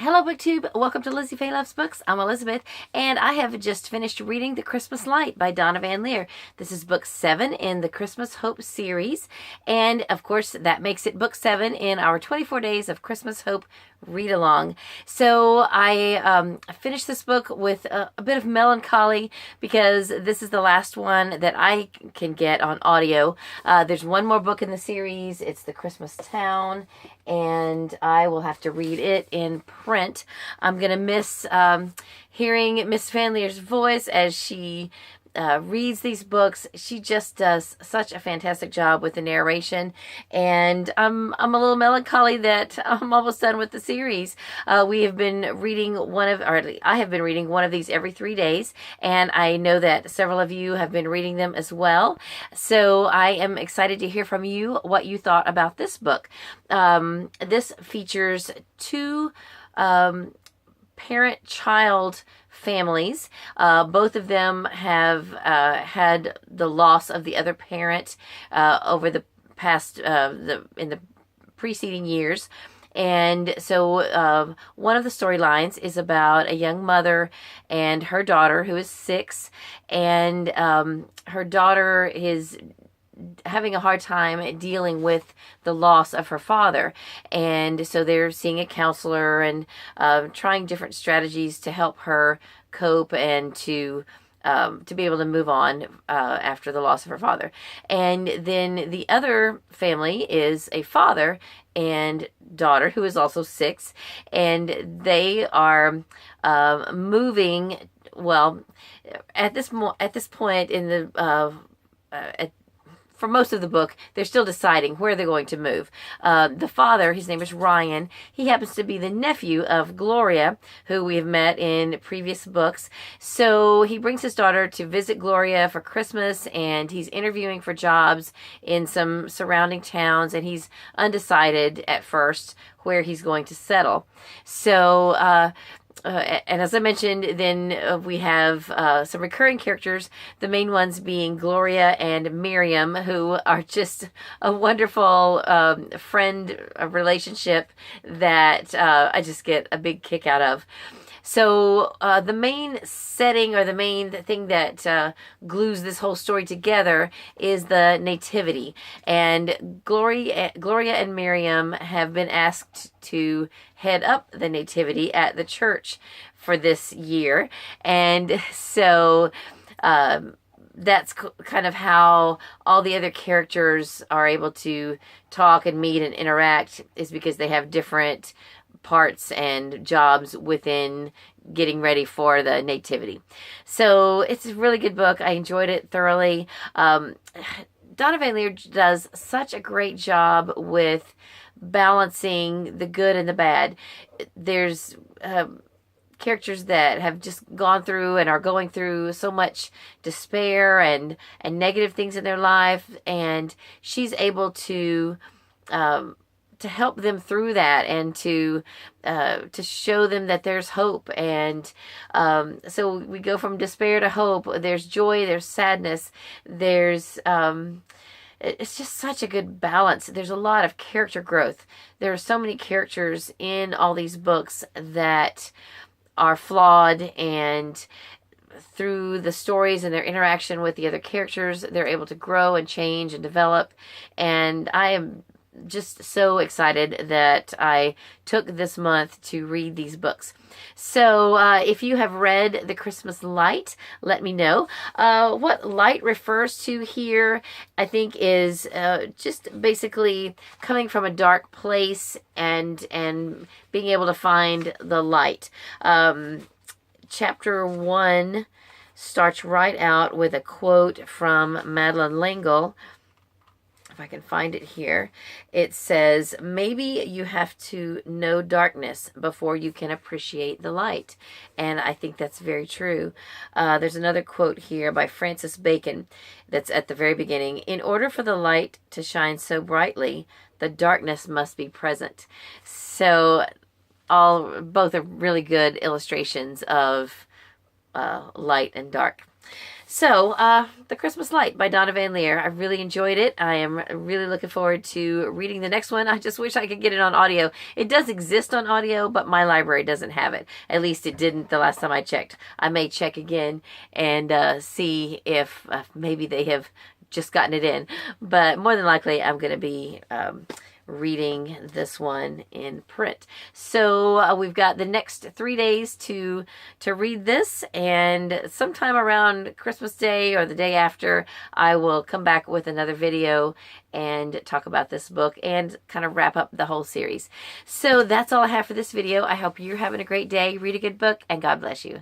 Hello BookTube, welcome to Lizziefayelovesbooks. I'm Elizabeth, and I have just finished reading The Christmas Light by Donna VanLiere. This is book 7 in the Christmas Hope series, and of course that makes it book 7 in our 24 Days of Christmas Hope read-along. So I finished this book with a bit of melancholy because this is the last one that I can get on audio. There's one more book in the series. It's The Christmas Town, and I will have to read it in print. I'm going to miss hearing Miss VanLiere's voice as she reads these books. She just does such a fantastic job with the narration, and I'm a little melancholy that I'm almost done with the series. We have been reading I have been reading one of these every 3 days, and I know that several of you have been reading them as well. So I am excited to hear from you what you thought about this book. This features two parent-child families. Both of them have had the loss of the other parent over the past in the preceding years. And so one of the storylines is about a young mother and her daughter who is 6, and her daughter is having a hard time dealing with the loss of her father, and so they're seeing a counselor and trying different strategies to help her cope and to be able to move on after the loss of her father. And then the other family is a father and daughter who is also 6, and they are moving. Well, at this point in the for most of the book, they're still deciding where they're going to move. The father, his name is Ryan, he happens to be the nephew of Gloria, who we have met in previous books. So he brings his daughter to visit Gloria for Christmas, and he's interviewing for jobs in some surrounding towns, and he's undecided at first where he's going to settle. So and as I mentioned, then we have some recurring characters, the main ones being Gloria and Miriam, who are just a wonderful friend relationship that I just get a big kick out of. So the main setting, or the main thing that glues this whole story together, is the nativity. And Gloria and Miriam have been asked to head up the nativity at the church for this year. And so that's kind of how all the other characters are able to talk and meet and interact, is because they have different parts and jobs within getting ready for the nativity. So it's a really good book. I enjoyed it thoroughly. Donna VanLiere does such a great job with balancing the good and the bad. There's characters that have just gone through and are going through so much despair and negative things in their life, and she's able to help them through that, and to show them that there's hope. And so we go from despair to hope. There's joy, there's sadness, there's it's just such a good balance. There's a lot of character growth. There are so many characters in all these books that are flawed, and through the stories and their interaction with the other characters, they're able to grow and change and develop. And I am just so excited that I took this month to read these books. So if you have read The Christmas Light, let me know. What light refers to here, I think, is just basically coming from a dark place and being able to find the light. Chapter 1 starts right out with a quote from Madeleine L'Engle. If I can find it here, it says, "Maybe you have to know darkness before you can appreciate the light." And I think that's very true. There's another quote here by Francis Bacon that's at the very beginning. "In order for the light to shine so brightly, the darkness must be present." So both are really good illustrations of light and dark. So, The Christmas Light by Donna VanLiere. I really enjoyed it. I am really looking forward to reading the next one. I just wish I could get it on audio. It does exist on audio, but my library doesn't have it. At least it didn't the last time I checked. I may check again and see if maybe they have just gotten it in. But more than likely, I'm going to be reading this one in print. So we've got the next 3 days to read this, and sometime around Christmas Day or the day after, I will come back with another video and talk about this book and kind of wrap up the whole series. So that's all I have for this video. I hope you're having a great day. Read a good book, and God bless you.